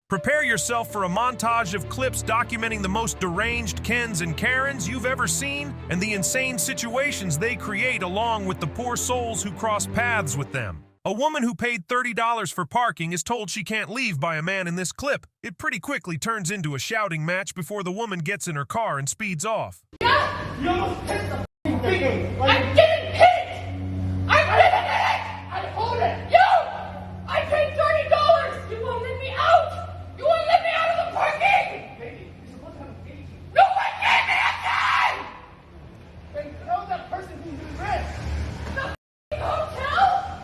Prepare yourself for a montage of clips documenting the most deranged Kens and Karens you've ever seen and the insane situations they create along with the poor souls who cross paths with them. A woman who paid $30 for parking is told she can't leave by a man in this clip. It pretty quickly turns into a shouting match before the woman gets in her car and speeds off. Yeah! You almost hit the big one. I didn't hit it! I didn't hit it! I hold it! You! I paid $30! You won't let me out! You won't let me out of the parking! Baby, you're supposed to have a baby. No one gave me a gun! Then tell that person who's in red. The hotel?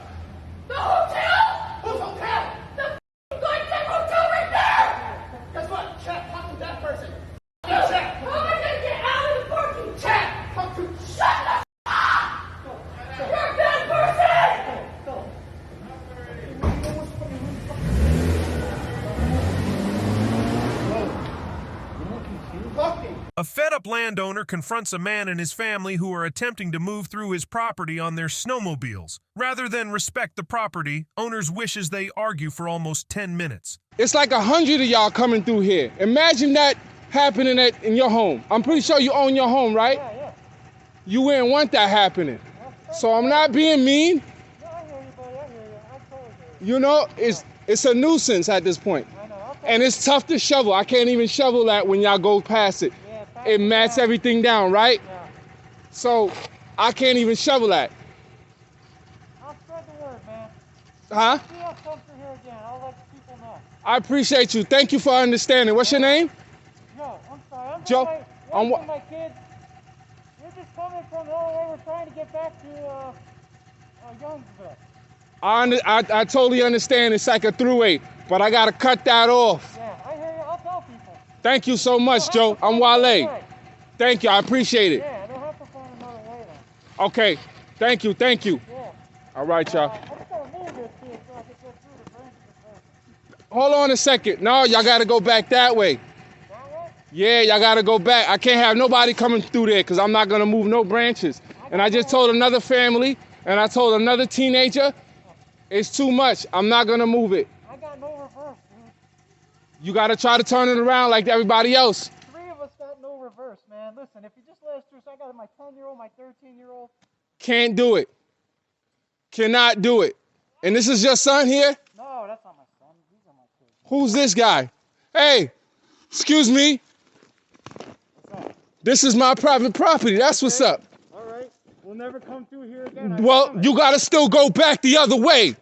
The hotel? Whose hotel? The goddamn hotel right there! Guess what? Chat, talk to that person. Chat. How am I gonna get out of the parking? Chat, talk to. Shut the up! You're a bad person! Go. A fed-up landowner confronts a man and his family who are attempting to move through his property on their snowmobiles. Rather than respect the property, owners wishes they argue for almost 10 minutes. It's like 100 of y'all coming through here. Imagine that happening in your home. I'm pretty sure you own your home, right? Yeah. You wouldn't want that happening. So I'm not being mean. No, I hear you, buddy. I hear you. I totally hear You know, it's a nuisance at this point. you. I know. And it's tough to shovel. I can't even shovel that when y'all go past it. It mats everything down, right? Yeah. So I can't even shovel that. I'll spread the word, man. Huh? If you have something here again, I'll let people know. I appreciate you. Thank you for understanding. What's your name? Joe, I'm sorry. I'm Joe, my wife and my kids. We're just coming from Illinois. We're trying to get back to Youngsville. I totally understand. It's like a throughway, but I gotta cut that off. Yeah, I hear you. I'll tell people. Thank you so much, Joe. I'm Wale. Thank you. I appreciate it. Yeah, they'll have to find another way then. Okay. Thank you. Thank you. Yeah. All right, y'all. I just gotta move this here so I can get through the branches. Hold on a second. No, y'all gotta go back that way. That way? Yeah, y'all gotta go back. I can't have nobody coming through there because I'm not gonna move no branches. And I just told another family and I told another teenager, it's too much. I'm not gonna move it. I got no reverse, dude. You gotta try to turn it around like everybody else. 3 of us got no reverse, man. Listen, if you just let us through, so I got my 10-year-old, my 13-year-old. Can't do it. Cannot do it. And this is your son here? No, that's not my son. These are my kids. Who's this guy? Hey, excuse me. What's up? This is my private property. That's what's up. All right. We'll never come through here again. Well, you gotta still go back the other way.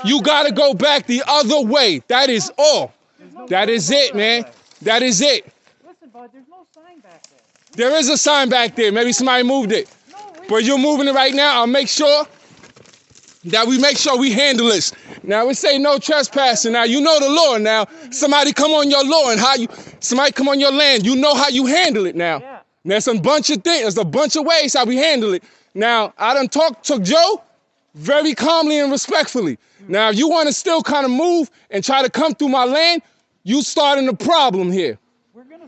You gotta go back the other way. That is all. That is it, man. That is it. Listen, bud, there's no sign back there. There is a sign back there. Maybe somebody moved it. But you're moving it right now. I'll make sure that we handle this. Now, we say no trespassing. Now, you know the law now. Somebody come on your law and somebody come on your land. You know how you handle it now. Yeah. There's a bunch of things. There's a bunch of ways how we handle it. Now, I done talked to Joe very calmly and respectfully. Now, if you want to still kind of move and try to come through my land, you starting the problem here.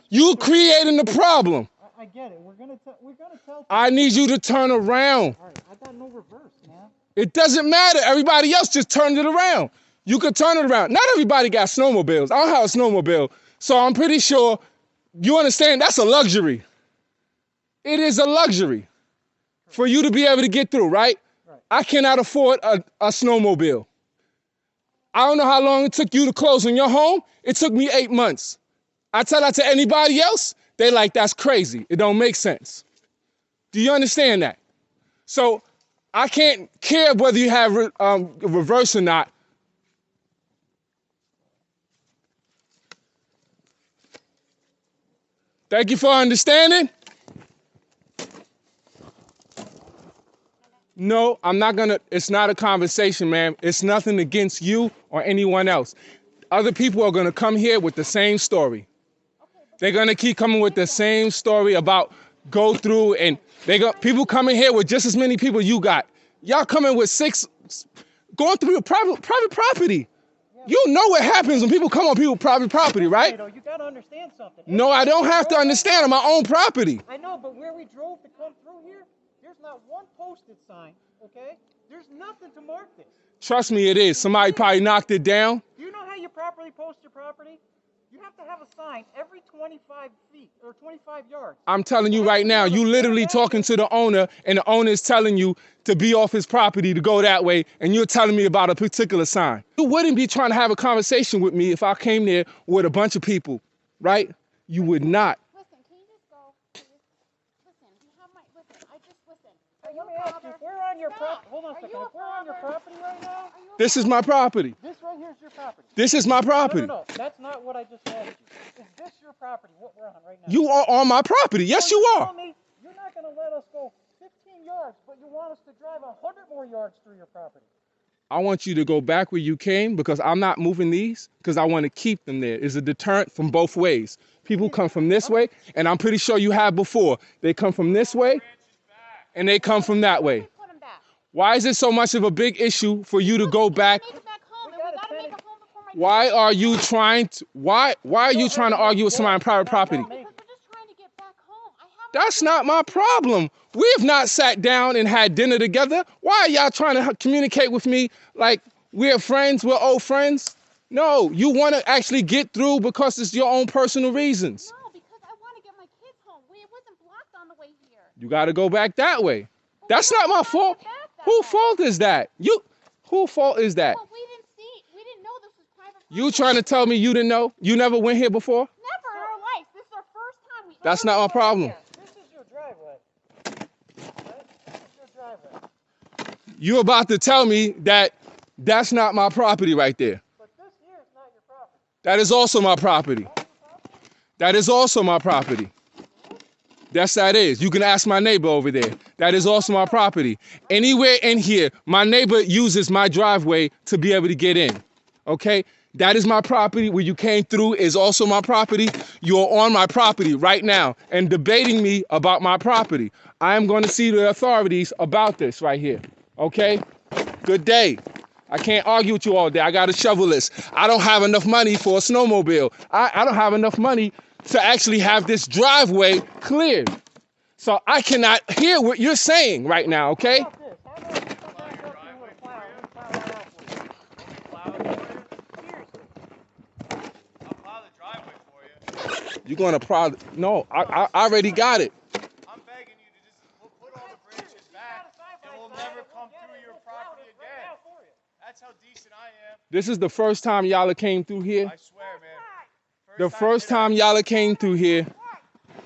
You creating the problem. I get it. We're gonna tell people. I need you to turn around. All right, I got no reverse, man. It doesn't matter. Everybody else just turned it around. You could turn it around. Not everybody got snowmobiles. I don't have a snowmobile. So I'm pretty sure you understand that's a luxury. It is a luxury for you to be able to get through, right? I cannot afford a snowmobile. I don't know how long it took you to close on your home. It took me 8 months. I tell that to anybody else, they like, that's crazy. It don't make sense. Do you understand that? So I can't care whether you have reverse or not. Thank you for understanding. No, I'm not gonna, it's not a conversation, man. It's nothing against you or anyone else. Other people are gonna come here with the same story. They're gonna keep coming with the same story about go through and people coming here with just as many people you got. Y'all coming with 6, going through your private property. You know what happens when people come on people's private property, right? You gotta understand something. No, I don't have to understand on my own property. I know, but where we drove to come through here, there's not one posted sign, okay? There's nothing to mark this. Trust me, it is. Somebody probably knocked it down. Do you know how way you properly post your property? You have to have a sign every 25 feet or 25 yards. I'm telling you right now, you literally talking to the owner, and the owner is telling you to be off his property to go that way, and you're telling me about a particular sign. You wouldn't be trying to have a conversation with me if I came there with a bunch of people, right? You would not. Listen, can you just go, please? Listen, you have my, listen, I just, listen. Are you Let me a ask you, father? if we're on your property, hold on a Are second, you a if we're on your father? property right now, Are you a This is my property. this right here is your property. This is my property. No, that's not what I just asked you. Is this your property, what we're on right now? You are on my property. Yes, you You're are. telling me you're not going to let us go 15 yards, but you want us to drive 100 more yards through your property. I want you to go back where you came because I'm not moving these because I want to keep them there. It's a deterrent from both ways. People come from this way, and I'm pretty sure you have before. They come from this way, and they come from that way. Put him back. Why is it so much of a big issue for you to go back? Make it back home, and we gotta make a home before my Why are you trying to? Why are you trying to argue with somebody on private property? Because we're just trying to get back home. I haven't. That's not my problem. We have not sat down and had dinner together. Why are y'all trying to communicate with me like we're friends, we're old friends? No, you want to actually get through because it's your own personal reasons. No, because I want to get my kids home. It wasn't blocked on the way here. You got to go back that way. That's not my fault. Whose fault is that? Whose fault is that? Well, we didn't see. We didn't know this was private property. You trying to tell me you didn't know? You never went here before? Never in our life. This is our first time. That's not my problem. This is your driveway. Right? This is your driveway. You about to tell me that that's not my property right there. But this here is not your property. That is also my property. That is also my property. Yes, that is. You can ask my neighbor over there. That is also my property. Anywhere in here, my neighbor uses my driveway to be able to get in. Okay? That is my property. Where you came through is also my property. You're on my property right now and debating me about my property. I am going to see the authorities about this right here. Okay? Good day. I can't argue with you all day. I got to shovel this. I don't have enough money for a snowmobile. I don't have enough money to actually have this driveway cleared. So I cannot hear what you're saying right now, okay? How about this? How about you come back up here with a plow? We'll plow it out for you. Seriously. I'll plow the driveway for you. You're going to no, I already got it. I'm begging you to just put all the branches back, and we'll never come through your property again. That's how decent I am. This is the first time y'all came through here. I swear, man. The first time y'all came through here.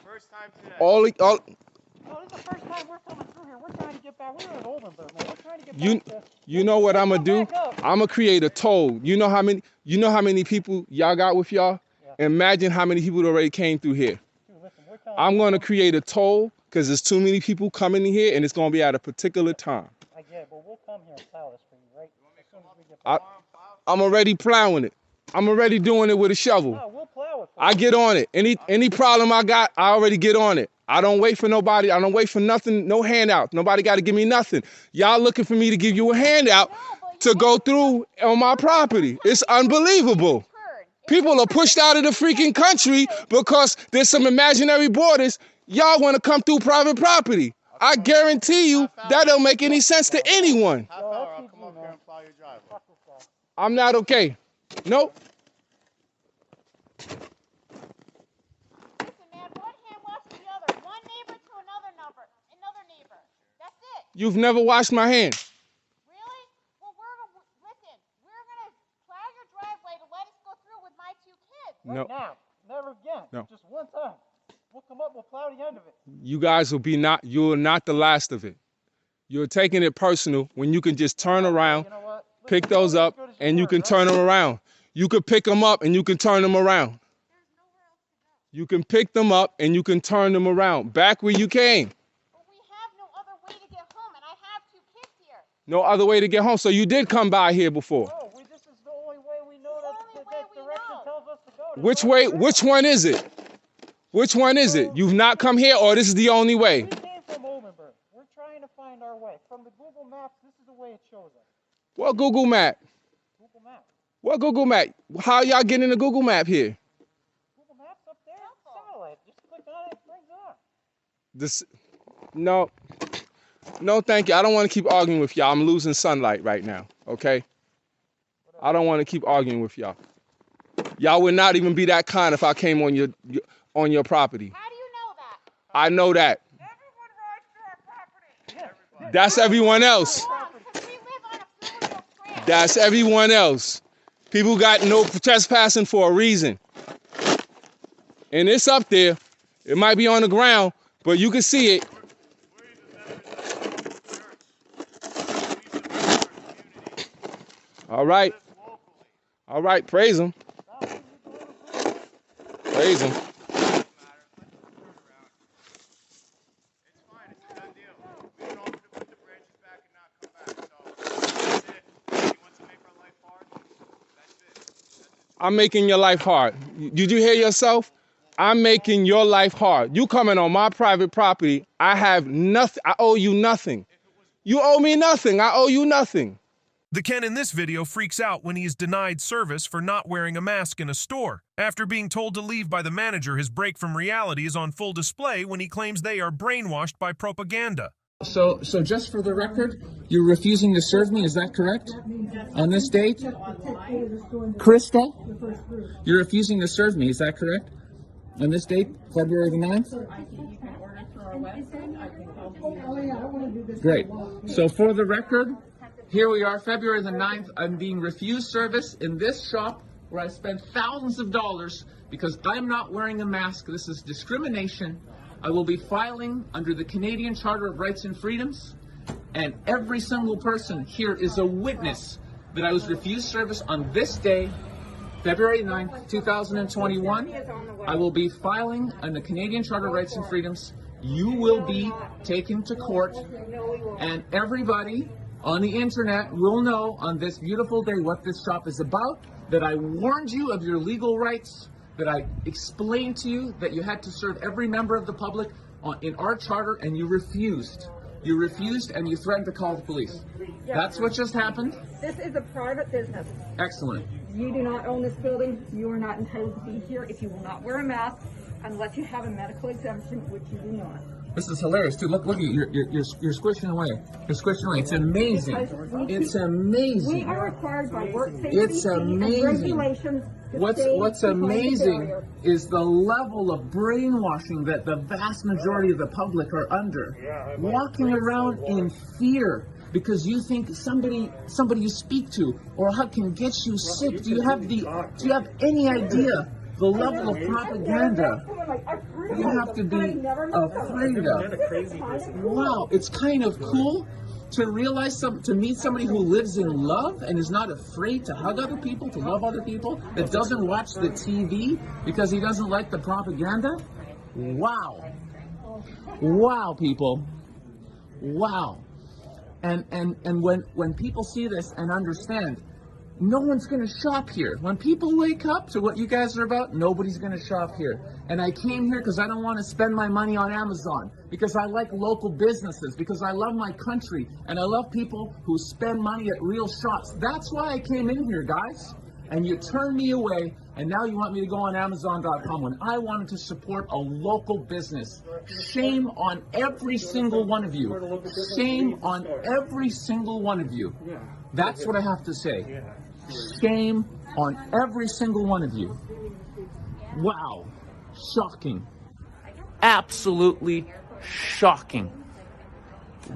First time today. No, this is the first time we're coming through here. We're trying to get back. We're in Oldenburg, man. We're trying to get back to... You know what I'm gonna do? I'm gonna create a toll. You know how many people y'all got with y'all? Yeah. Imagine how many people already came through here. Dude, listen, I'm gonna create a toll because there's too many people coming in here and it's gonna be at a particular time. I get it, but we'll come here and plow this for you, right? As soon as we get back. I'm already plowing it. I'm already doing it with a shovel. No, we'll plow it for I get on it. Any problem I got, I already get on it. I don't wait for nobody. I don't wait for nothing, no handout. Nobody got to give me nothing. Y'all looking for me to give you a handout to go through on my property. It's unbelievable. People are pushed out of the freaking country because there's some imaginary borders. Y'all want to come through private property. I guarantee you that don't make any sense to anyone. Half hour, I'll come up here and plow your driveway. I'm not okay. Nope. Listen, man, one hand washes the other. One neighbor to another neighbor. That's it. You've never washed my hand. Really? Well, listen, we're gonna plow your driveway to let us go through with my two kids. No. Now, never again. No. Just one time. We'll come up, we'll plow the end of it. You guys you're not the last of it. You're taking it personal when you can just turn around, You know what? pick those up, and you can turn them around. You can pick them up and you can turn them around. You can pick them up and you can turn them around. Back where you came. But we have no other way to get home, and I have two kids here. No other way to get home. So you did come by here before. No, this is the only way we know that direction tells us to go. Which way? Which one is it? Which one is it? You've not come here or this is the only way? We came from Oldenburg. We're trying to find our way. From the Google Maps, this is the way it shows us. What Google map? Google Maps. What Google map? How y'all getting the Google map here? Google Maps up there? Satellite. Just click on it, it brings it up. This, no, thank you. I don't want to keep arguing with y'all. I'm losing sunlight right now, okay? I don't want to keep arguing with y'all. Y'all would not even be that kind if I came on your property. How do you know that? I know that. Everyone rides through our property. That's everyone else. We live on a fluid trail. That's everyone else. People got no trespassing for a reason. And it's up there. It might be on the ground, but you can see it. All right. All right, praise him. Praise him. I'm making your life hard. Did you hear yourself? I'm making your life hard. You coming on my private property. I have nothing. I owe you nothing. You owe me nothing. I owe you nothing. The Ken in this video freaks out when he is denied service for not wearing a mask in a store. After being told to leave by the manager, his break from reality is on full display when he claims they are brainwashed by propaganda. So just for the record, you're refusing to serve me, is that correct? On this date? Crystal? You're refusing to serve me, is that correct? On this date, February the 9th? Great. So for the record, here we are, February the 9th. I'm being refused service in this shop where I spent thousands of dollars because I'm not wearing a mask. This is discrimination. I will be filing under the Canadian Charter of Rights and Freedoms, and every single person here is a witness that I was refused service on this day, February 9th, 2021. I will be filing on the Canadian Charter of Rights and Freedoms. You will be taken to court, and everybody on the internet will know on this beautiful day what this shop is about, that I warned you of your legal rights, that I explained to you that you had to serve every member of the public in our charter, and you refused. You refused, and you threatened to call the police. That's what just happened. This is a private business. Excellent. You do not own this building. You are not entitled to be here if you will not wear a mask unless you have a medical exemption, which you do not. This is hilarious too. Look at you. You're squishing away. You're squishing away. It's amazing. It's amazing. We are required by work safety It's amazing. and regulations. What's amazing is the level of brainwashing that the vast majority of the public are under. Walking around in fear because you think somebody you speak to or a hug can get you sick. Do you have any idea the level of propaganda you have to be afraid of? Wow, it's kind of cool to realize to meet somebody who lives in love and is not afraid to hug other people, to love other people, that doesn't watch the TV because he doesn't like the propaganda. Wow. Wow, people. Wow. And when people see this and understand, no one's going to shop here. When people wake up to what you guys are about, nobody's going to shop here. And I came here because I don't want to spend my money on Amazon, because I like local businesses, because I love my country, and I love people who spend money at real shops. That's why I came in here, guys. And you turned me away, and now you want me to go on Amazon.com when I wanted to support a local business. Shame on every single one of you. Shame on every single one of you. That's what I have to say. Shame on every single one of you. Wow. Shocking. Absolutely shocking.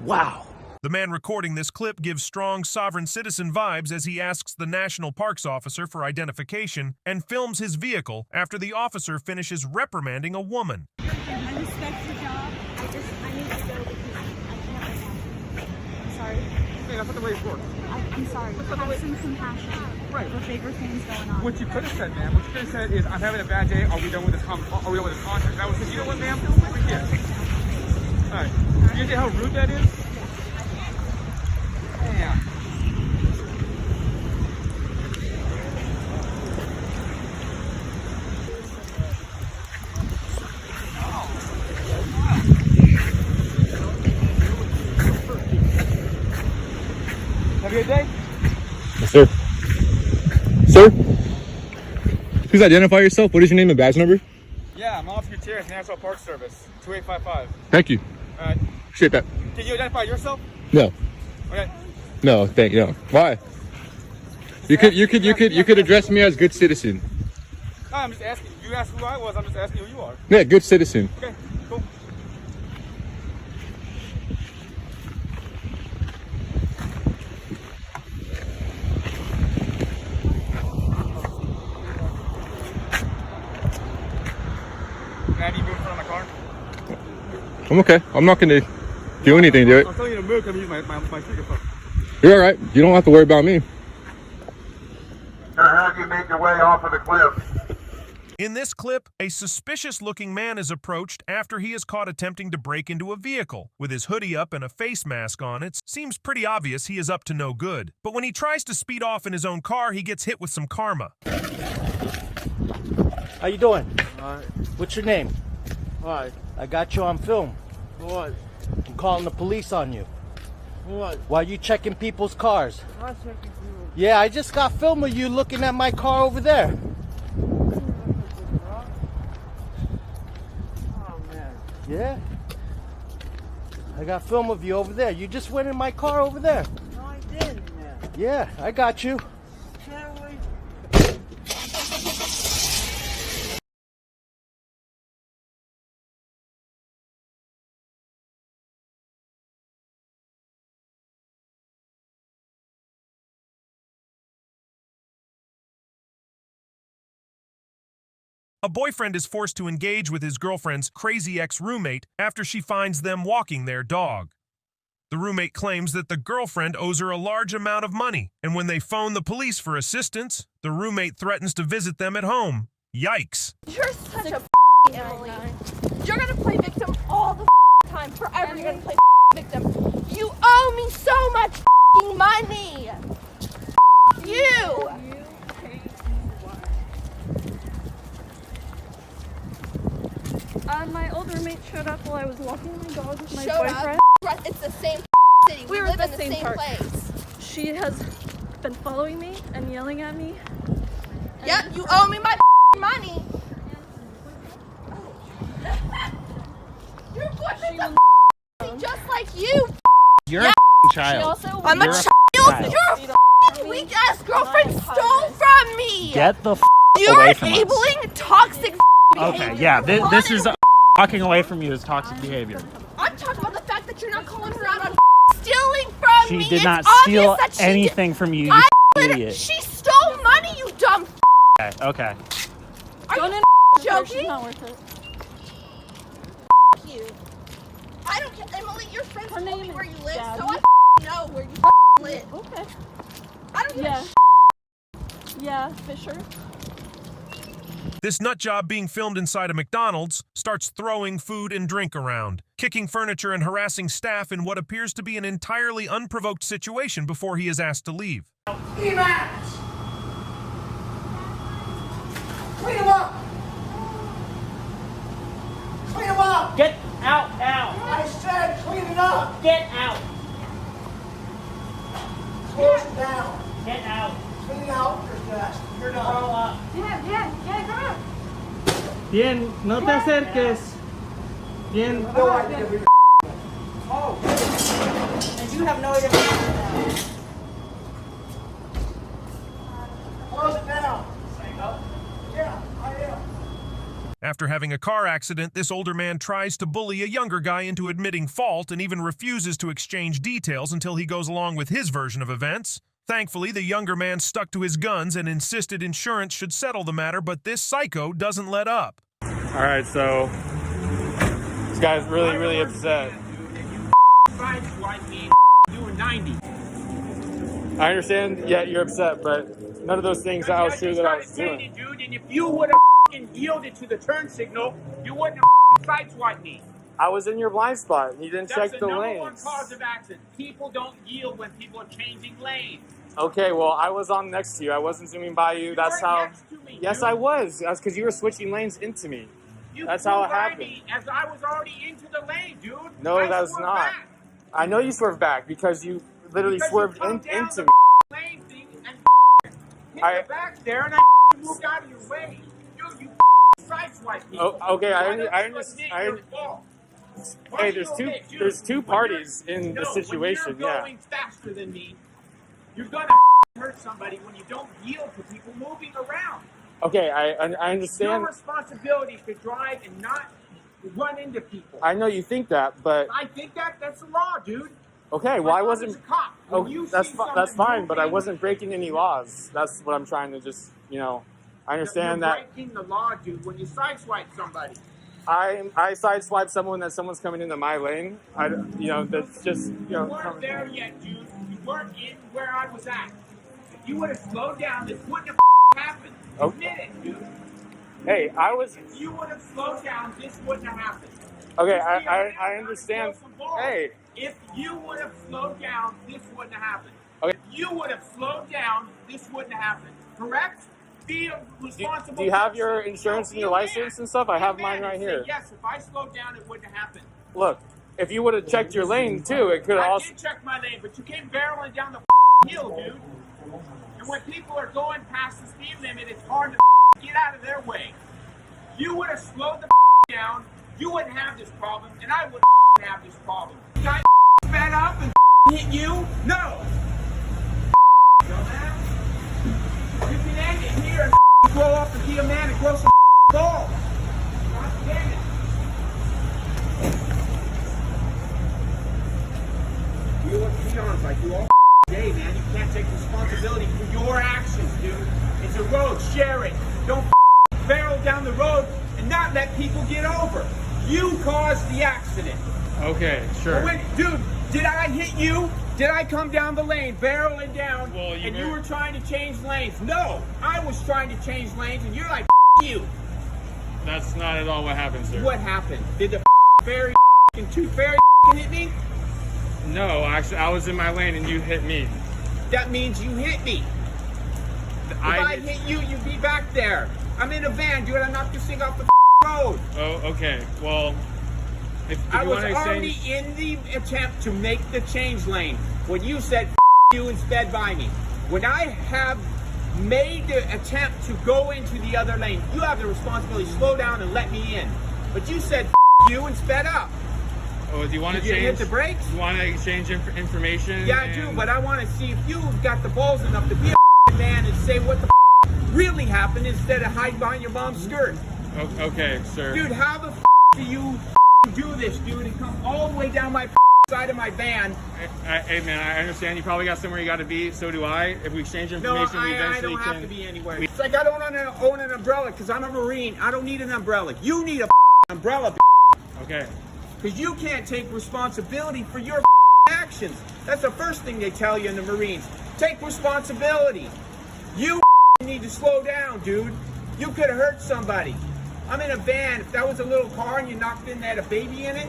Wow. The man recording this clip gives strong sovereign citizen vibes as he asks the National Parks officer for identification and films his vehicle after the officer finishes reprimanding a woman. I respect your job. I need to go because I can't right now. I'm sorry. Hey, that's not the way it works. I'm sorry. Have some compassion. Right. For bigger things going on. What you could have said, ma'am, what you could have said is, I'm having a bad day. Are we done with this contract? And I would say, you know what, ma'am? We're here. All right. You see how rude that is? Damn. Have a good day. Yes, sir. Sir? Please identify yourself. What is your name and badge number? Yeah, I'm Officer Gutierrez, National Park Service, 2855. Thank you. All right. Appreciate that. Can you identify yourself? No. Okay. No, thank you. No. Why? You could address me as good citizen. No, I'm just asking. You asked who I was. I'm just asking who you are. Yeah, good citizen. Okay, cool. Can I have you move in front of my car? I'm okay. I'm not gonna do anything to it. I'm telling you to move. Come use my speakerphone. You're all right. You don't have to worry about me. Gonna have you make your way off of the cliff. In this clip, a suspicious-looking man is approached after he is caught attempting to break into a vehicle. With his hoodie up and a face mask on, it seems pretty obvious he is up to no good. But when he tries to speed off in his own car, he gets hit with some karma. How you doing? Alright. What's your name? Alright. I got you on film. What? I'm calling the police on you. What? Why you checking people's cars? I'm checking you. Yeah, I just got film of you looking at my car over there. Oh man. Yeah? I got film of you over there. You just went in my car over there. No, I didn't, man. Yeah, I got you. Can't wait. A boyfriend is forced to engage with his girlfriend's crazy ex-roommate after she finds them walking their dog. The roommate claims that the girlfriend owes her a large amount of money, and when they phone the police for assistance, the roommate threatens to visit them at home. Yikes. You're such a Emily. You're gonna play victim all the time. Forever you're gonna play victim. You owe me so much money. You. My old roommate showed up while I was walking my dog with my Showed boyfriend. up. It's the same city. We were live at in the the same same park. place. She has been following me and yelling at me. Yep, you owe me my money. Your boyfriend's a just like you. You're Yeah. a She child. also I'm a child. Your weak ass girlfriend stole from me. Get the You're away from us. enabling toxic behavior. Okay, yeah, You're this calling is her- walking away from you is toxic behavior. I'm talking about the fact that you're not calling her out on stealing from She me. did not It's obvious steal that she anything from you, you I idiot. She stole money, you dumb. Okay. Are Don't you She's joking? not worth it. You. I don't care, Emily. Your friends Her told me name where is you live, Gabby. so I know where you live. Okay. I don't give Yeah. a Yeah, Fisher. This nutjob being filmed inside a McDonald's starts throwing food and drink around, kicking furniture and harassing staff in what appears to be an entirely unprovoked situation before he is asked to leave. Emacs! Clean them up! Clean them up! Get out now! I said clean it up! Get out! Close it down! Get out! Clean it out, you're fast. You're done. Bien, no te acerques. Bien. No idea who you're Oh. And you have no idea. Close it down. Yeah, I am. After having a car accident, this older man tries to bully a younger guy into admitting fault and even refuses to exchange details until he goes along with his version of events. Thankfully, the younger man stuck to his guns and insisted insurance should settle the matter, but this psycho doesn't let up. All right, so this guy's really upset. I understand, yeah, you're upset, but none of those things I was sure that I was doing. Dude, and if you would have yielded to the turn signal, you wouldn't have sideswiped me. I was in your blind spot, and you didn't That's check the the number lanes. one cause of accident. People don't yield when people are changing lanes. Okay, well, I was on next to you. I wasn't zooming by you. You That's weren't how. next to me, Yes, dude. I was. That's because you were switching lanes into me. You That's flew how it by happened. me as I was already into the lane, dude. No, I that's swerved not. back. I know you swerved back because you literally Because swerved you come down into the me. lane thing and hit I- the back there, and I moved out of your way. Dude, you sideswiped me. Oh, okay, I Why don't you understand. admit your fault? Why Hey, don't you admit, dude, there's two when parties you're- in the no, situation. When you're Yeah. going faster than me, you're gonna hurt somebody when you don't yield to people moving around. Okay, I It's understand. your responsibility to drive and not run into people. I know you think that, but I think that's the law, dude. okay, well, My I father's wasn't. a cop. Oh, When you that's see something that's fine, you but I think- wasn't breaking any laws. That's what I'm trying to just, I understand You're that. breaking the law, dude. When you sideswipe somebody. I sideswipe someone that someone's coming into my lane. That's just, You weren't there yet, dude. You weren't in where I was at. If you would have slowed down, this wouldn't have happened. Oh. Admit it, dude. Hey, I was. If you would have slowed down, this wouldn't have happened. Okay, You see, I understand. throw some balls. Hey. If you would have slowed down, this wouldn't have happened. Okay. If you would have slowed down, this wouldn't have happened. Correct? Be a responsible Do you have person. your insurance and your Be a man. license and stuff? I Be a have man mine and right say, here. Yes, if I slowed down, it wouldn't have happened. Look, if you would have checked your lane too, it could have I also. did check my lane, but you came barreling down the hill, dude. And when people are going past the speed limit, it's hard to get out of their way. If you would have slowed the down, you wouldn't have this problem, and I wouldn't have this problem. Did I fed up and hit you? No. Dumbass. You can end it here and grow up and be a man and grow some balls. God damn it. You look peons like you all day, man. You can't take responsibility for your actions, dude. It's a road, share it. Don't barrel down the road and not let people get over. You caused the accident. Okay, sure. Dude, did I hit you? Did I come down the lane, barreling down, and you were trying to change lanes? No, I was trying to change lanes, and you're like, you. That's not at all what happened, sir. What happened? Did the tooth fairy hit me? No, actually, I was in my lane and you hit me. That means you hit me. If I hit you, you'd be back there. I'm in a van, dude. I knocked this thing off the road. Oh, okay. Well, if I you was want to already in the attempt to make the change lane when you said you and sped by me. When I have made the attempt to go into the other lane, you have the responsibility to slow down and let me in. But you said you and sped up. Oh, do you want to Did you change? hit the brakes? You want to exchange information? Yeah, I do, but I want to see if you've got the balls enough to be a man and say what the really happened instead of hide behind your mom's skirt. Okay, sir. Dude, how the do you do this, dude, and come all the way down my side of my van? Hey, man, I understand you probably got somewhere you got to be. So do I. If we exchange information, we I eventually don't can. have to be anywhere. It's like I don't own an umbrella because I'm a Marine. I don't need an umbrella. You need a umbrella. Okay. Because you can't take responsibility for your actions. That's the first thing they tell you in the Marines. Take responsibility. You need to slow down, dude. You could have hurt somebody. I'm in a van. If that was a little car and you knocked in that had a baby in it,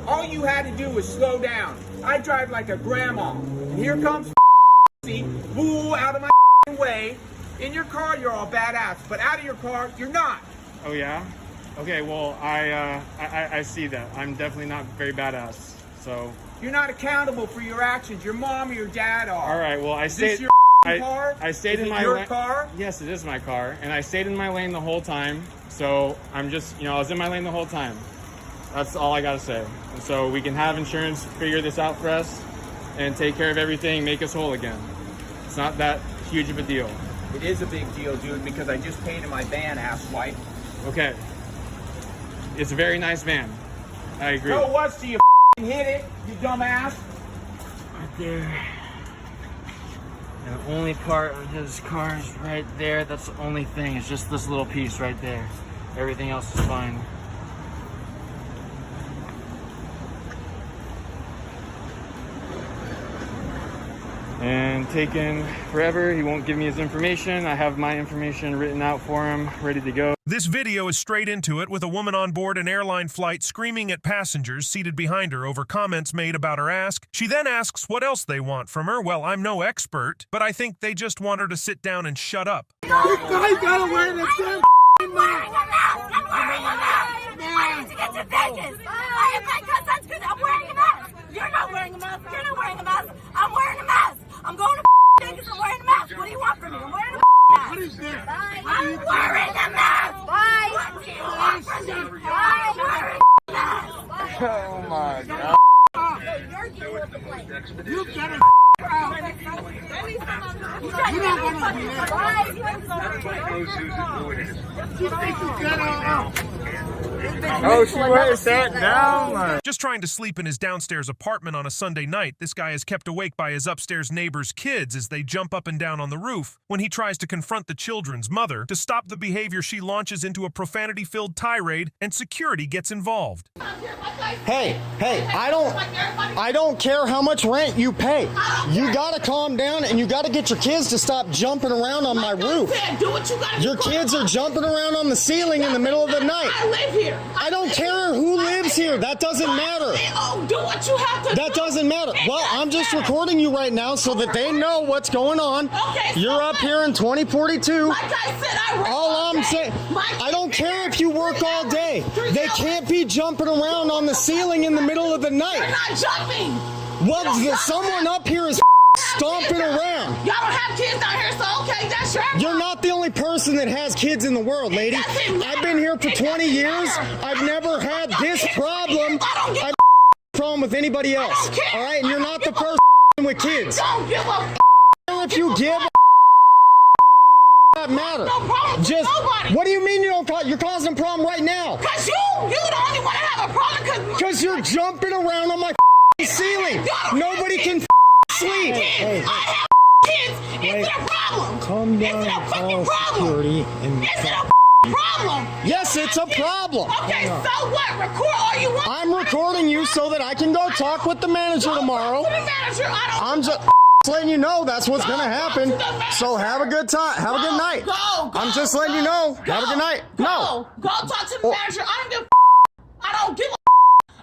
all you had to do was slow down. I drive like a grandma. And here comes boo out of my way. In your car, you're all badass. But out of your car, you're not. Oh, yeah? Okay, well, I see that. I'm definitely not very badass, so. You're not accountable for your actions. Your mom or your dad are. All right, well, I Is this stayed. your car? I stayed Is in it my your lane. car? Yes, it is my car, and I stayed in my lane the whole time. So I'm just, I was in my lane the whole time. That's all I gotta say. And so we can have insurance figure this out for us and take care of everything, make us whole again. It's not that huge of a deal. It is a big deal, dude, because I just painted my van, asswipe. Okay. It's a very nice van. I agree. So what? So you hit it, you dumbass? Right there. And the only part of his car is right there. That's the only thing. It's just this little piece right there. Everything else is fine. And taken forever. He won't give me his information. I have my information written out for him, ready to go. This video is straight into it, with a woman on board an airline flight screaming at passengers seated behind her over comments made about her ask. She then asks what else they want from her. Well, I'm no expert, but I think they just want her to sit down and shut up. This guy gotta wear the damn mask. I'm wearing a mask. I need to get to Vegas. I'm wearing a mask. You're not wearing a mask. You're not wearing a mask. I'm wearing a mask. I'm going to Vegas. I'm wearing a mask. What do you want from me? I'm wearing a mask. What is this? I'm wearing a mask. Bye. What do you want from me? I'm wearing a mask. Oh my God. You're dealing with the plane. You get it out. You're not gonna be there. Oh, she went sat down. Just trying to sleep in his downstairs apartment on a Sunday night, this guy is kept awake by his upstairs neighbor's kids as they jump up and down on the roof when he tries to confront the children's mother to stop the behavior. She launches into a profanity-filled tirade and security gets involved. Hey, I don't care how much rent you pay. You gotta calm down and you gotta get your kids to stop jumping around on my roof. Your kids are jumping around on the ceiling in the middle of the night. I live here. I don't care who lives here. That doesn't matter. Do what you have to do. That doesn't matter. Well, I'm just recording you right now so that they know what's going on. You're up here in 2042. Like I said, I work all I'm saying, I don't care if you work all day. They can't be jumping around on the ceiling in the middle of the night. They're not jumping. Well, someone up here is stomping around. Y'all don't have kids down here, so okay, that's your problem. You're not the only person that has kids in the world, lady. I've been here for 20 years. I've never had this problem. I've problem with anybody else. All right, and you're not the person with kids. Don't give a if you give a that matter. No problem Just nobody. What do you mean you don't cause? You're causing a problem right now. Cause you the only one that have a problem. Cause you're jumping around on my ceiling. Nobody can sleep. I have kids. Is it a problem? Calm down. Is it a fucking problem? Security and Is it a problem? Yes, it's a problem. Okay, so what? Record all you want. I'm recording you so that I can go talk with the manager tomorrow. To the manager, I'm just letting you know that's what's gonna happen. So have a good time. Have a good night. Go. I'm just letting you know. Have a good night. No. Go talk to the manager. I don't give a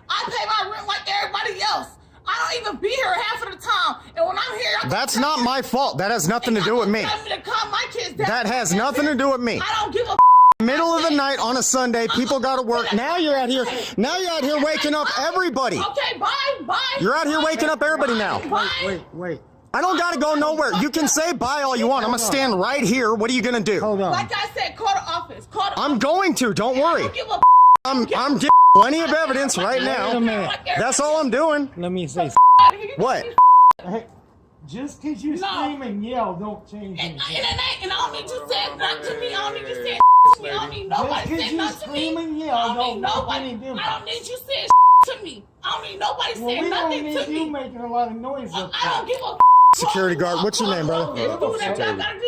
I pay my rent like everybody else. I don't even be here half of the time. And when I'm here, that's not my fault. That has nothing to do with me. That has nothing to do with me. I don't give a middle of the night on a Sunday, people gotta work. Now you're out here waking up everybody. Okay, bye. You're out here waking up everybody now. Wait. I don't gotta go nowhere. You can say bye all you want. I'm gonna stand right here. What are you gonna do? Hold on. Like I said, call the office. I'm going to. Don't worry. I'm getting plenty of evidence right now. That's all I'm doing. Let me say what? Just because you scream and yell don't change anything. And I don't need you saying nothing to me. I don't need you saying to me. I don't need nobody saying nothing to me. I don't need you saying to me. I don't need nobody saying nothing to me. We don't need you making a lot of noise up there. I don't give a security guard. What's your name, brother?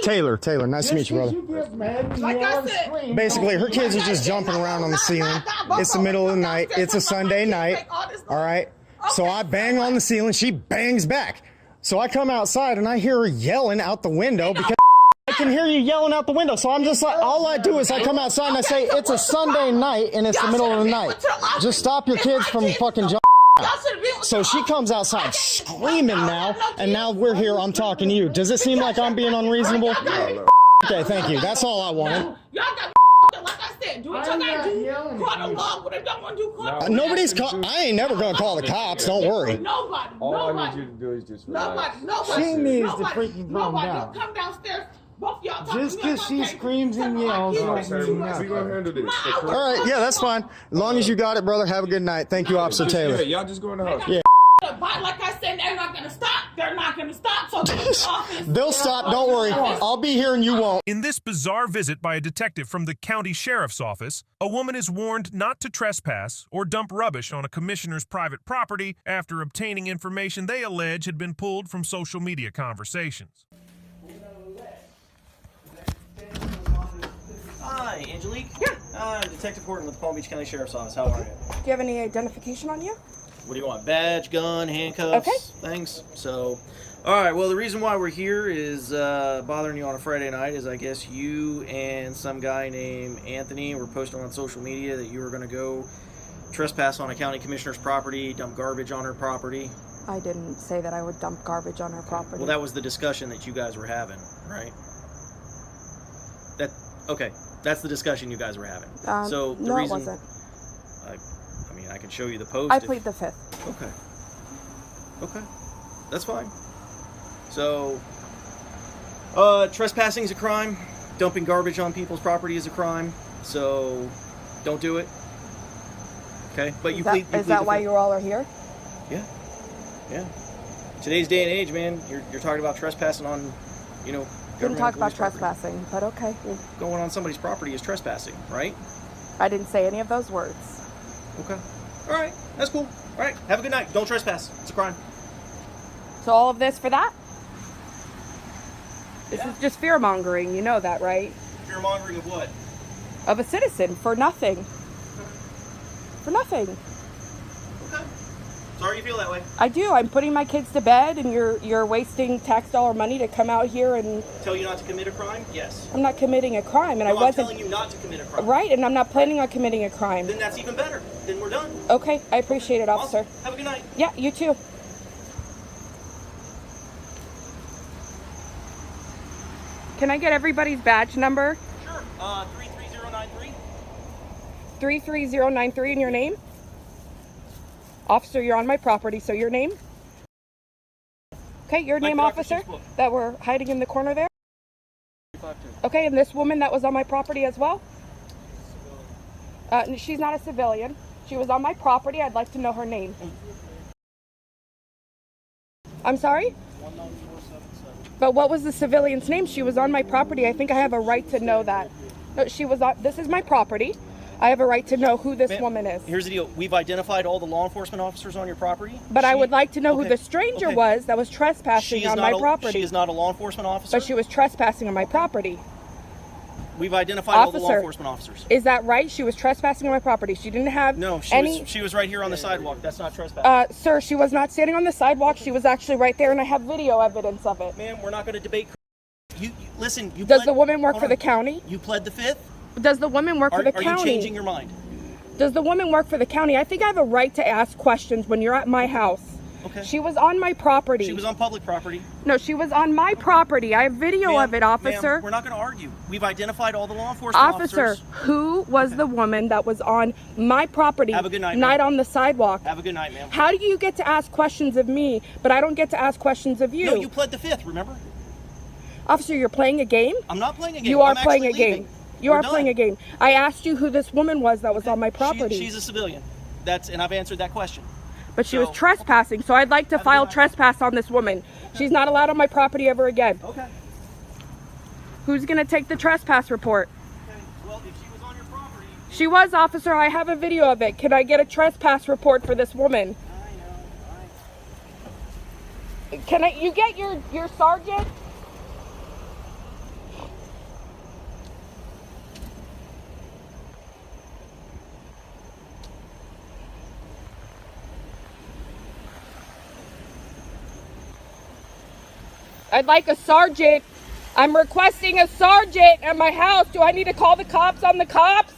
Taylor. Nice to meet you, brother. Like I said, basically, her kids are just jumping around on the ceiling. It's the middle of the night. It's a Sunday night. All right. So I bang on the ceiling. She bangs back. So I come outside and I hear her yelling out the window because I can hear you yelling out the window. So I'm just like, all I do is I come outside and I say, it's a Sunday night and it's the middle of the night. Just stop your kids from fucking jumping. So she comes outside screaming now, and now we're here. I'm talking to you. Does it seem like I'm being unreasonable? Okay, thank you. That's all I wanted. Y'all got like I said, do what y'all gotta do. Call the law, whatever y'all want to do. Call nobody's call. I ain't never gonna call the cops. Don't worry. Nobody. All I need you to do is just relax. Nobody. She needs to freaking calm down. Come downstairs. Both y'all just because she screams and yells don't mean nothing. We're gonna handle this. All right, yeah, that's fine. As long as you got it, brother. Have a good night. Thank you, Officer Taylor. Yeah, y'all just go in the house. Yeah. Like I said, they're not gonna stop. They're not gonna stop. So they'll stop. Don't worry. I'll be here and you won't. In this bizarre visit by a detective from the county sheriff's office, a woman is warned not to trespass or dump rubbish on a commissioner's private property after obtaining information they allege had been pulled from social media conversations. Hi, Angelique. Yeah. Detective Horton with the Palm Beach County Sheriff's Office. How are you? Do you have any identification on you? What do you want? Badge, gun, handcuffs, things? So, all right. Well, the reason why we're here is bothering you on a Friday night is I guess you and some guy named Anthony were posting on social media that you were going to go trespass on a county commissioner's property, dump garbage on her property. I didn't say that I would dump garbage on her property. Well, that was the discussion that you guys were having, right? Okay. That's the discussion you guys were having. So the reason, it wasn't. I mean, I can show you the post. I plead the fifth. Okay. That's fine. So, trespassing is a crime. Dumping garbage on people's property is a crime. So, don't do it. Okay? But you plead. Is that why you all are here? Yeah. Today's day and age, man, you're talking about trespassing on, Didn't talk about trespassing, but okay. Well, going on somebody's property is trespassing, right? I didn't say any of those words. Okay. All right. That's cool. All right. Have a good night. Don't trespass. It's a crime. So all of this for that? This is just fear mongering. You know that, right? Fear mongering of what? Of a citizen for nothing. For nothing. Okay. Sorry you feel that way. I do. I'm putting my kids to bed, and you're wasting tax dollar money to come out here and Tell you not to commit a crime? Yes. I'm not committing a crime, and No, I wasn't. I'm telling you not to commit a crime. Right, and I'm not planning on committing a crime. Then that's even better. Then we're done. Okay, I appreciate it, officer. Awesome. Have a good night. Yeah, you too. Can I get everybody's badge number? Sure. 33093. 33093 and your name? Officer, you're on my property, so your name? Okay, your name, officer, that were hiding in the corner there? Okay, and this woman that was on my property as well? She's not a civilian. She was on my property. I'd like to know her name. I'm sorry? 19477. But what was the civilian's name? She was on my property. I think I have a right to know that. No, she was on, this is my property. I have a right to know who this woman is. Here's the deal. We've identified all the law enforcement officers on your property. But I would like to know who the stranger was that was trespassing on my property. She is not a law enforcement officer. But she was trespassing on my property. We've identified all the law enforcement officers. Is that right? She was trespassing on my property. She didn't have she was right here on the sidewalk. That's not trespassing. Sir, she was not standing on the sidewalk. She was actually right there, and I have video evidence of it. Ma'am, we're not going to debate. Listen. Does the woman work for the county? You pled the fifth? Does the woman work for the county? Are you changing your mind? Does the woman work for the county? I think I have a right to ask questions when you're at my house. Okay. She was on my property. She was on public property. No, she was on my property. I have video of it, officer. Ma'am, we're not going to argue. We've identified all the law enforcement officers. Officer, who was the woman that was on my property? Have a good night, Not on the sidewalk. Have a good night, ma'am. How do you get to ask questions of me, but I don't get to ask questions of you? No, you pled the fifth, remember? Officer, you're playing a game? I'm not playing a game. You are I'm playing a actually game. leaving. You We're are done. playing a game. I asked you who this woman was that was on my property. She's a civilian. And I've answered that question. But she was trespassing, so I'd like to file trespass on this woman. She's not allowed on my property ever again. Okay. Who's going to take the trespass report? Okay. Well, if she was on your property... She was, officer. I have a video of it. Can I get a trespass report for this woman? I know. Can you get your sergeant? I'd like a sergeant. I'm requesting a sergeant at my house. Do I need to call the cops on the cops?